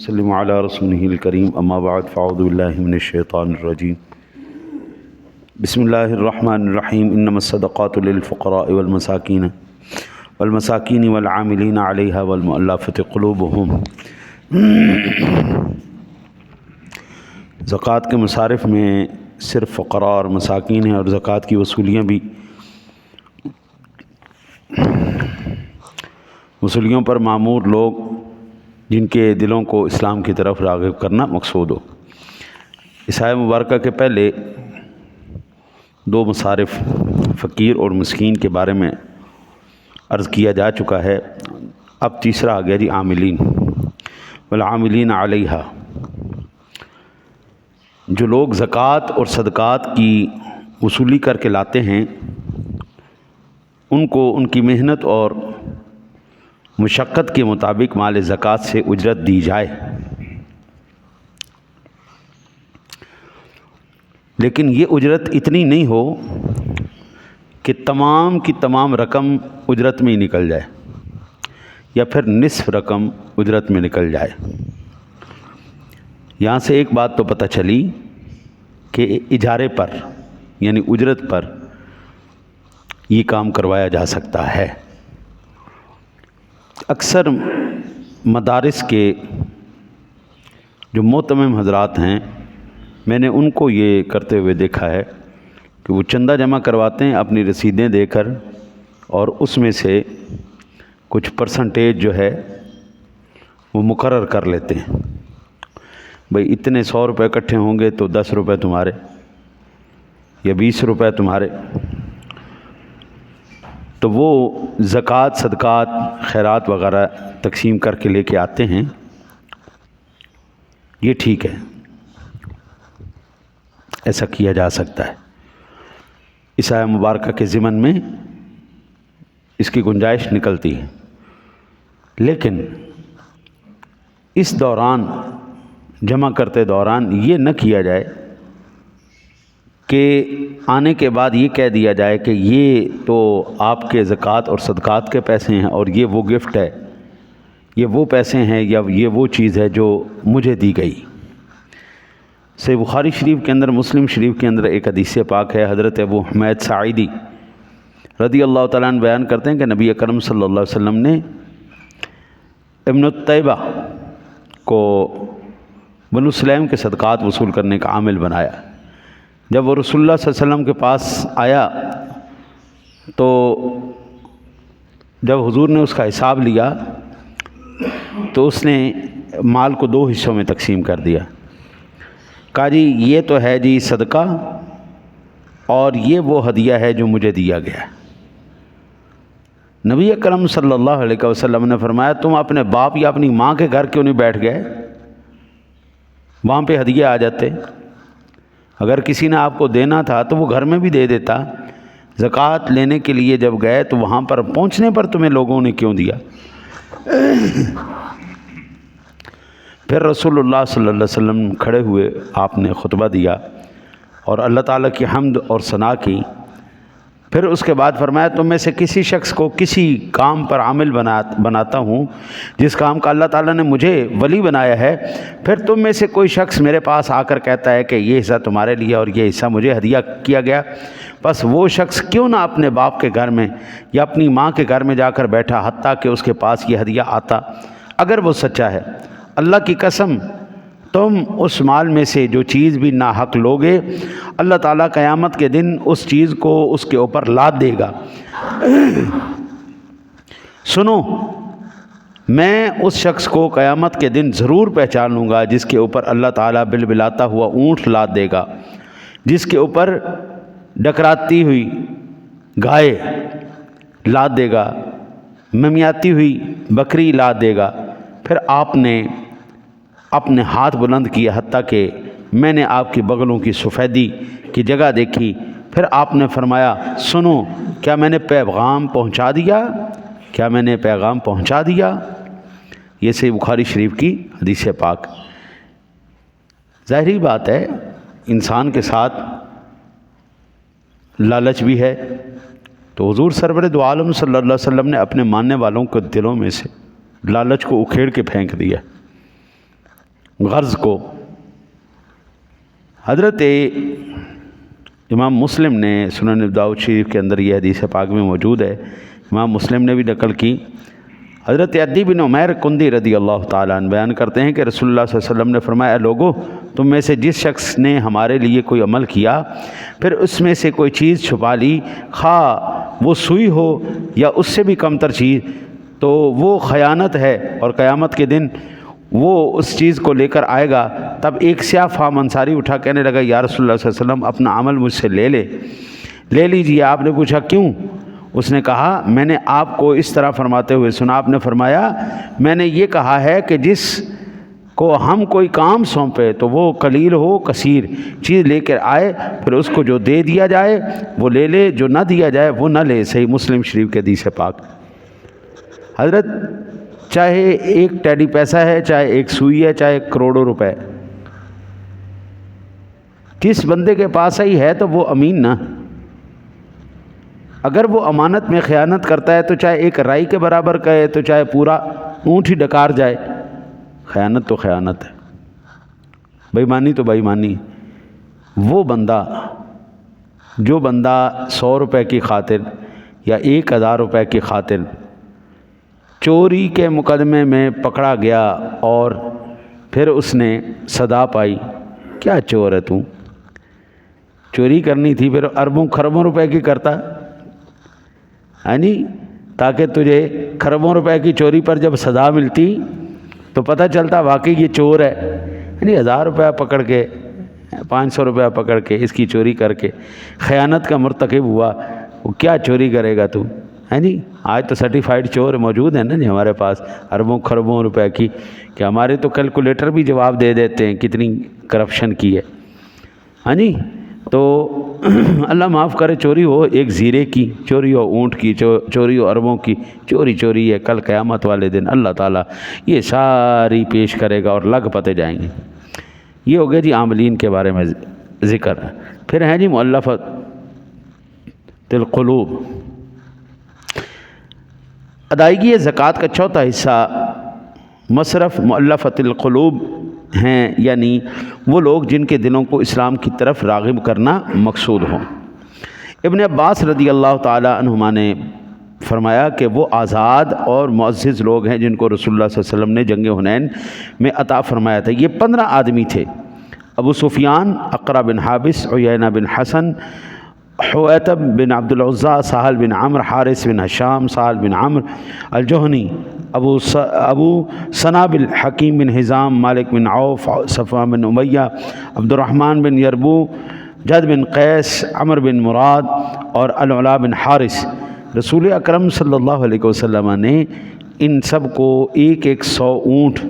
وسلم علی رسولہ الکریم اما بعد فاعوذ باللہ من الشیطان الرجیم بسم اللہ الرحمن الرحیم انما الصدقات للفقراء والمساکین والعاملین علیہا والمؤلفۃ قلوبہم۔ زکوٰۃ کے مصارف میں صرف فقراء اور مساکین ہیں، اور زکوٰۃ کی وصولیاں بھی وصولیوں پر معمور لوگ جن کے دلوں کو اسلام کی طرف راغب کرنا مقصود ہو۔ اس آیہ مبارکہ کے پہلے دو مصارف فقیر اور مسکین کے بارے میں عرض کیا جا چکا ہے، اب تیسرا آ گیا جی عاملین والعاملین علیہا۔ جو لوگ زکوٰۃ اور صدقات کی وصولی کر کے لاتے ہیں ان کو ان کی محنت اور مشقت کے مطابق مال زکوٰۃ سے اجرت دی جائے، لیکن یہ اجرت اتنی نہیں ہو کہ تمام کی تمام رقم اجرت میں ہی نکل جائے یا پھر نصف رقم اجرت میں نکل جائے۔ یہاں سے ایک بات تو پتہ چلی کہ اجارے پر یعنی اجرت پر یہ کام کروایا جا سکتا ہے۔ اکثر مدارس کے جو معتمم حضرات ہیں، میں نے ان کو یہ کرتے ہوئے دیکھا ہے کہ وہ چندہ جمع کرواتے ہیں اپنی رسیدیں دے کر، اور اس میں سے کچھ پرسنٹیج جو ہے وہ مقرر کر لیتے ہیں، بھئی اتنے 100 روپے اکٹھے ہوں گے تو 10 روپے تمہارے یا 20 روپے تمہارے۔ تو وہ زکوٰۃ، صدقات، خیرات وغیرہ تقسیم کر کے لے کے آتے ہیں، یہ ٹھیک ہے، ایسا کیا جا سکتا ہے۔ اس آیہ مبارکہ کے ضمن میں اس کی گنجائش نکلتی ہے، لیکن اس دوران جمع کرتے دوران یہ نہ کیا جائے کہ آنے کے بعد یہ کہہ دیا جائے کہ یہ تو آپ کے زکوٰۃ اور صدقات کے پیسے ہیں اور یہ وہ گفٹ ہے، یہ وہ پیسے ہیں یا یہ وہ چیز ہے جو مجھے دی گئی۔ صحیح بخاری شریف کے اندر، مسلم شریف کے اندر ایک حدیث پاک ہے، حضرت ابو حمید ساعدی رضی اللہ تعالیٰ عنہ بیان کرتے ہیں کہ نبی اکرم صلی اللہ علیہ وسلم نے ابن الطیبہ کو بنو سلیم کے صدقات وصول کرنے کا عامل بنایا۔ جب وہ رسول اللہ صلی اللہ علیہ وسلم کے پاس آیا تو جب حضور نے اس کا حساب لیا تو اس نے مال کو 2 حصوں میں تقسیم کر دیا۔ کہا جی یہ تو ہے جی صدقہ اور یہ وہ ہدیہ ہے جو مجھے دیا گیا ہے۔ نبی اکرم صلی اللہ علیہ وسلم نے فرمایا تم اپنے باپ یا اپنی ماں کے گھر کیوں نہیں بیٹھ گئے، وہاں پہ ہدیہ آ جاتے۔ اگر کسی نے آپ کو دینا تھا تو وہ گھر میں بھی دے دیتا، زکوٰۃ لینے کے لیے جب گئے تو وہاں پر پہنچنے پر تمہیں لوگوں نے کیوں دیا؟ پھر رسول اللہ صلی اللہ علیہ وسلم کھڑے ہوئے، آپ نے خطبہ دیا اور اللہ تعالیٰ کی حمد اور ثنا کی۔ پھر اس کے بعد فرمایا تم میں سے کسی شخص کو کسی کام پر عامل بناتا ہوں جس کام کا اللہ تعالیٰ نے مجھے ولی بنایا ہے، پھر تم میں سے کوئی شخص میرے پاس آ کر کہتا ہے کہ یہ حصہ تمہارے لیے اور یہ حصہ مجھے ہدیہ کیا گیا، بس وہ شخص کیوں نہ اپنے باپ کے گھر میں یا اپنی ماں کے گھر میں جا کر بیٹھا حتیٰ کہ اس کے پاس یہ ہدیہ آتا۔ اگر وہ سچا ہے، اللہ کی قسم تم اس مال میں سے جو چیز بھی ناحق لوگے، اللہ تعالیٰ قیامت کے دن اس چیز کو اس کے اوپر لاد دے گا۔ سنو، میں اس شخص کو قیامت کے دن ضرور پہچان لوں گا جس کے اوپر اللہ تعالیٰ بلبلاتا ہوا اونٹ لاد دے گا، جس کے اوپر ڈکراتی ہوئی گائے لاد دے گا، ممیاتی ہوئی بکری لاد دے گا۔ پھر آپ نے اپنے ہاتھ بلند کیا حتیٰ کہ میں نے آپ کی بغلوں کی سفیدی کی جگہ دیکھی۔ پھر آپ نے فرمایا سنو، کیا میں نے پیغام پہنچا دیا؟ کیا میں نے پیغام پہنچا دیا؟ یہ صحیح بخاری شریف کی حدیث پاک۔ ظاہری بات ہے انسان کے ساتھ لالچ بھی ہے، تو حضور سرور دو عالم صلی اللہ علیہ وسلم نے اپنے ماننے والوں کے دلوں میں سے لالچ کو اکھیڑ کے پھینک دیا غرض کو حضرت امام مسلم نے سنن ابی داؤد شریف کے اندر یہ حدیث پاک میں موجود ہے، امام مسلم نے بھی نقل کی، حضرت عدی بن عمیر کندی رضی اللہ تعالیٰ عنہ بیان کرتے ہیں کہ رسول اللہ صلی اللہ علیہ وسلم نے فرمایا، لوگو تم میں سے جس شخص نے ہمارے لیے کوئی عمل کیا پھر اس میں سے کوئی چیز چھپا لی، خواہ وہ سوئی ہو یا اس سے بھی کم تر چیز، تو وہ خیانت ہے، اور قیامت کے دن وہ اس چیز کو لے کر آئے گا۔ تب ایک سیاہ فام انصاری اٹھا کہنے لگا، یا رسول اللہ صلی اللہ علیہ وسلم اپنا عمل مجھ سے لے لیجیے۔ آپ نے پوچھا کیوں؟ اس نے کہا، میں نے آپ کو اس طرح فرماتے ہوئے سنا، آپ نے فرمایا میں نے یہ کہا ہے کہ جس کو ہم کوئی کام سونپے تو وہ قلیل ہو کثیر چیز لے کر آئے، پھر اس کو جو دے دیا جائے وہ لے لے، جو نہ دیا جائے وہ نہ لے۔ صحیح مسلم شریف کے حدیث پاک۔ حضرت چاہے ایک ٹیڈی پیسہ ہے، چاہے ایک سوئی ہے، چاہے کروڑوں روپے، کس بندے کے پاس ہی ہے تو وہ امین نہ، اگر وہ امانت میں خیانت کرتا ہے تو چاہے ایک رائی کے برابر کا ہے، تو چاہے پورا اونٹ ہی ڈکار جائے، خیانت تو خیانت ہے، بےایمانی تو بےایمانی۔ وہ بندہ جو بندہ 100 روپے کی خاطر یا 1000 روپے کی خاطر چوری کے مقدمے میں پکڑا گیا اور پھر اس نے سزا پائی، کیا چور ہے تو؟ چوری کرنی تھی پھر اربوں خربوں روپے کی کرتا، یعنی تاکہ تجھے خربوں روپے کی چوری پر جب سزا ملتی تو پتہ چلتا واقعی یہ چور ہے، یعنی 1000 روپیہ پکڑ کے 500 روپیہ پکڑ کے اس کی چوری کر کے خیانت کا مرتکب ہوا، وہ کیا چوری کرے گا تو؟ ہے جی، آج تو سرٹیفائیڈ چور موجود ہیں نا جی ہمارے پاس، اربوں خربوں روپے کی، کہ ہمارے تو کیلکولیٹر بھی جواب دے دیتے ہیں کتنی کرپشن کی ہے۔ ہاں جی، تو اللہ معاف کرے، چوری ہو ایک زیرے کی، چوری ہو اونٹ کی، چوری ہو اربوں کی، چوری ہے، کل قیامت والے دن اللہ تعالیٰ یہ ساری پیش کرے گا اور لگ پتے جائیں گے۔ یہ ہو گیا جی عاملین کے بارے میں ذکر۔ پھر ہیں جی مؤلفۃ القلوب، ادائیگی زکوٰۃ کا چوتھا حصہ مصرف مؤلفۃ القلوب ہیں، یعنی وہ لوگ جن کے دلوں کو اسلام کی طرف راغب کرنا مقصود ہوں۔ ابن عباس رضی اللہ تعالیٰ عنہما نے فرمایا کہ وہ آزاد اور معزز لوگ ہیں جن کو رسول اللہ صلی اللہ علیہ وسلم نے جنگ حنین میں عطا فرمایا تھا۔ یہ 15 آدمی تھے: ابو سفیان، اقرع بن حابس، عیینہ بن حسن، حویتب بن عبد العزیٰ، سہل بن عمر، حارث بن ہشام، سہل بن عمر الجہنی، ابو ثناب الحکیم بن حزام، مالک بن عوف، صفوان بن امیہ، عبد الرحمن بن یربو، جد بن قیس، عمر بن مراد اور العلا بن حارث۔ رسول اکرم صلی اللہ علیہ وسلم نے ان سب کو ایک 100 اونٹ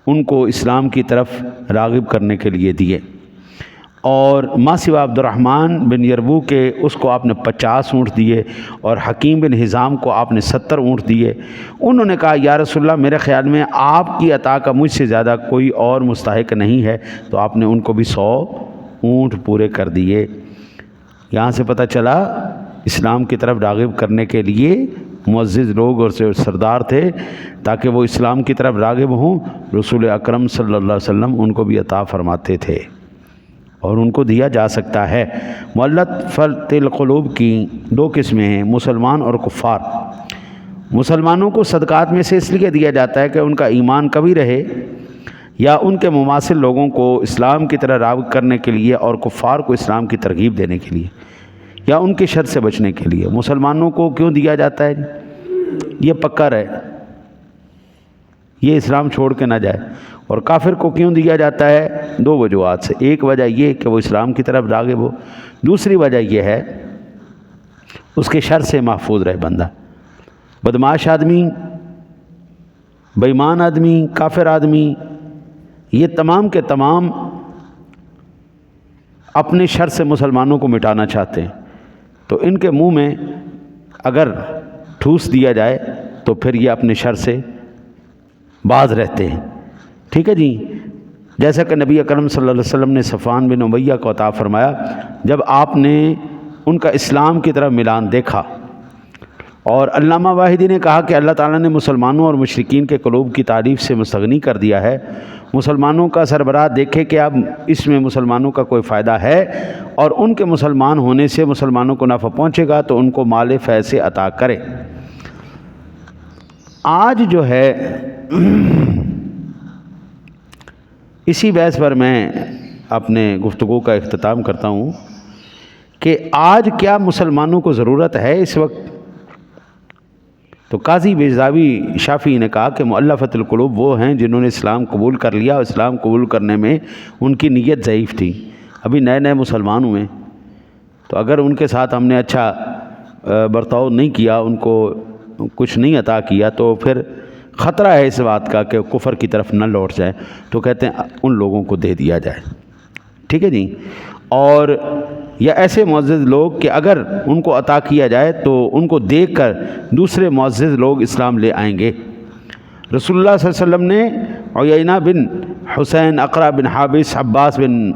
ان کو اسلام کی طرف راغب کرنے کے لیے دیے، اور ما سوا عبد الرحمن بن یربو کے اس کو آپ نے 50 اونٹ دیے، اور حکیم بن حزام کو آپ نے 70 اونٹ دیے۔ انہوں نے کہا، یا رسول اللہ میرے خیال میں آپ کی عطا کا مجھ سے زیادہ کوئی اور مستحق نہیں ہے، تو آپ نے ان کو بھی 100 اونٹ پورے کر دیے۔ یہاں سے پتہ چلا اسلام کی طرف راغب کرنے کے لیے معزز لوگ اور سردار تھے، تاکہ وہ اسلام کی طرف راغب ہوں، رسول اکرم صلی اللہ علیہ وسلم ان کو بھی عطا فرماتے تھے اور ان کو دیا جا سکتا ہے۔ مؤلفۃ القلوب کی 2 قسمیں ہیں: مسلمان اور کفار۔ مسلمانوں کو صدقات میں سے اس لیے دیا جاتا ہے کہ ان کا ایمان قوی رہے، یا ان کے مماثل لوگوں کو اسلام کی طرح راغب کرنے کے لیے، اور کفار کو اسلام کی ترغیب دینے کے لیے، یا ان کے شر سے بچنے کے لیے۔ مسلمانوں کو کیوں دیا جاتا ہے؟ یہ پکا رہے، یہ اسلام چھوڑ کے نہ جائے۔ اور کافر کو کیوں دیا جاتا ہے؟ 2 وجوہات سے۔ ایک وجہ یہ کہ وہ اسلام کی طرف راغب ہو، دوسری وجہ یہ ہے اس کے شر سے محفوظ رہے بندہ۔ بدمعاش آدمی، بے ایمان آدمی، کافر آدمی، یہ تمام کے تمام اپنے شر سے مسلمانوں کو مٹانا چاہتے ہیں، تو ان کے منہ میں اگر ٹھوس دیا جائے تو پھر یہ اپنے شر سے باز رہتے ہیں۔ ٹھیک ہے جی، جیسا کہ نبی اکرم صلی اللہ علیہ وسلم نے صفوان بن امیہ کو عطا فرمایا، جب آپ نے ان کا اسلام کی طرف ملان دیکھا اور علامہ واحدی نے کہا کہ اللہ تعالیٰ نے مسلمانوں اور مشرکین کے قلوب کی تعریف سے مستغنی کر دیا ہے۔ مسلمانوں کا سربراہ دیکھے کہ اب اس میں مسلمانوں کا کوئی فائدہ ہے اور ان کے مسلمان ہونے سے مسلمانوں کو نفع پہنچے گا تو ان کو مال فیض سے عطا کرے۔ آج جو ہے اسی بحث پر میں اپنے گفتگو کا اختتام کرتا ہوں کہ آج کیا مسلمانوں کو ضرورت ہے اس وقت؟ تو قاضی بیضاوی شافعی نے کہا کہ مؤلفۃ القلوب وہ ہیں جنہوں نے اسلام قبول کر لیا اور اسلام قبول کرنے میں ان کی نیت ضعیف تھی، ابھی نئے نئے مسلمان ہوئے، تو اگر ان کے ساتھ ہم نے اچھا برتاؤ نہیں کیا، ان کو کچھ نہیں عطا کیا، تو پھر خطرہ ہے اس بات کا کہ کفر کی طرف نہ لوٹ جائے، تو کہتے ہیں ان لوگوں کو دے دیا جائے، ٹھیک ہے جی۔ اور یا ایسے معزز لوگ کہ اگر ان کو عطا کیا جائے تو ان کو دیکھ کر دوسرے معزز لوگ اسلام لے آئیں گے۔ رسول اللہ صلی اللہ علیہ وسلم نے عیینہ بن حسین، اقرع بن حابس، عباس بن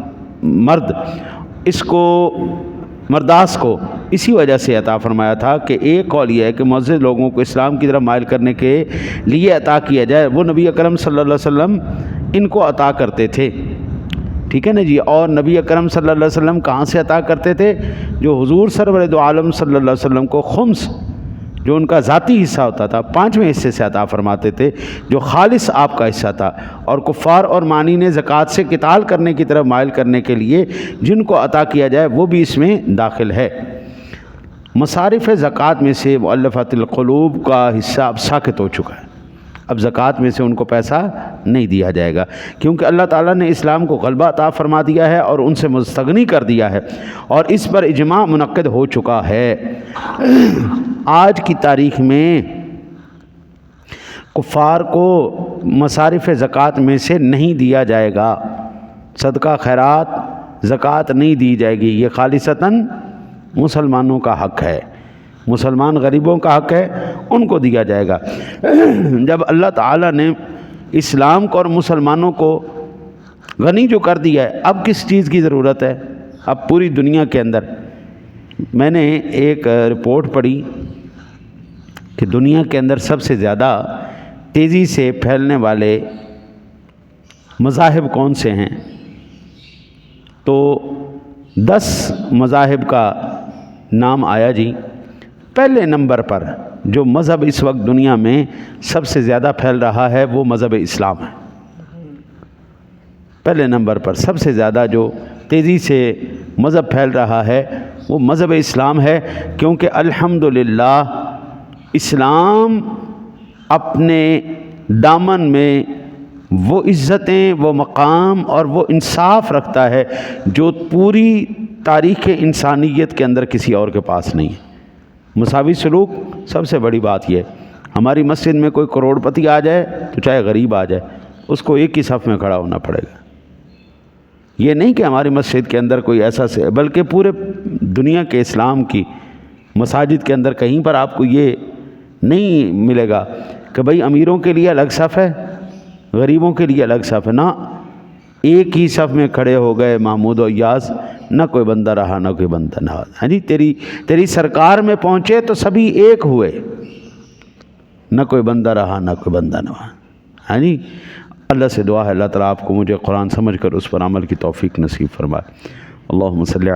مرداس کو اسی وجہ سے عطا فرمایا تھا کہ ایک قول یہ ہے کہ معزز لوگوں کو اسلام کی طرف مائل کرنے کے لیے عطا کیا جائے، وہ نبی اکرم صلی اللہ علیہ وسلم ان کو عطا کرتے تھے، ٹھیک ہے نا جی۔ اور نبی اکرم صلی اللہ علیہ وسلم کہاں سے عطا کرتے تھے؟ جو حضور سرور دو عالم صلی اللہ علیہ وسلم کو خمس، جو ان کا ذاتی حصہ ہوتا تھا، 5ویں حصے سے عطا فرماتے تھے، جو خالص آپ کا حصہ تھا۔ اور کفار اور مانی نے زکوٰۃ سے قتال کرنے کی طرف مائل کرنے کے لیے جن کو عطا کیا جائے وہ بھی اس میں داخل ہے۔ مصارف زکوٰۃ میں سے مؤلفۃ القلوب کا حصہ اب ساقط ہو چکا ہے، اب زکوٰۃ میں سے ان کو پیسہ نہیں دیا جائے گا، کیونکہ اللہ تعالیٰ نے اسلام کو غلبہ عطا فرما دیا ہے اور ان سے مستغنی کر دیا ہے، اور اس پر اجماع منعقد ہو چکا ہے۔ آج کی تاریخ میں کفار کو مصارف زکوٰۃ میں سے نہیں دیا جائے گا، صدقہ خیرات زکوٰۃ نہیں دی جائے گی، یہ خالصتاً مسلمانوں کا حق ہے، مسلمان غریبوں کا حق ہے، ان کو دیا جائے گا۔ جب اللہ تعالیٰ نے اسلام کو اور مسلمانوں کو غنی جو کر دیا ہے، اب کس چیز کی ضرورت ہے؟ اب پوری دنیا کے اندر میں نے ایک رپورٹ پڑھی کہ دنیا کے اندر سب سے زیادہ تیزی سے پھیلنے والے مذاہب کون سے ہیں؟ تو 10 مذاہب کا نام آیا جی۔ پہلے نمبر پر جو مذہب اس وقت دنیا میں سب سے زیادہ پھیل رہا ہے وہ مذہب اسلام ہے۔ پہلے نمبر پر سب سے زیادہ جو تیزی سے مذہب پھیل رہا ہے وہ مذہب اسلام ہے، کیونکہ الحمدللہ اسلام اپنے دامن میں وہ عزتیں، وہ مقام اور وہ انصاف رکھتا ہے جو پوری تاریخ انسانیت کے اندر کسی اور کے پاس نہیں ہے۔ مساوی سلوک سب سے بڑی بات یہ ہے، ہماری مسجد میں کوئی کروڑ پتی آ جائے تو چاہے غریب آ جائے، اس کو ایک ہی صف میں کھڑا ہونا پڑے گا۔ یہ نہیں کہ ہماری مسجد کے اندر کوئی ایسا بلکہ پورے دنیا کے اسلام کی مساجد کے اندر کہیں پر آپ کو یہ نہیں ملے گا کہ بھئی امیروں کے لیے الگ صف ہے، غریبوں کے لیے الگ صف ہے، نہ ایک ہی صف میں کھڑے ہو گئے محمود و ایاز، نہ کوئی بندہ رہا نہ کوئی بندہ نہ، ہاں جی، تیری سرکار میں پہنچے تو سبھی ایک ہوئے، نہ کوئی بندہ رہا نہ کوئی بندہ نہ، ہاں جی۔ اللہ سے دعا ہے اللہ تعالیٰ آپ کو مجھے قرآن سمجھ کر اس پر عمل کی توفیق نصیب فرمائے۔ اللہم صلی علی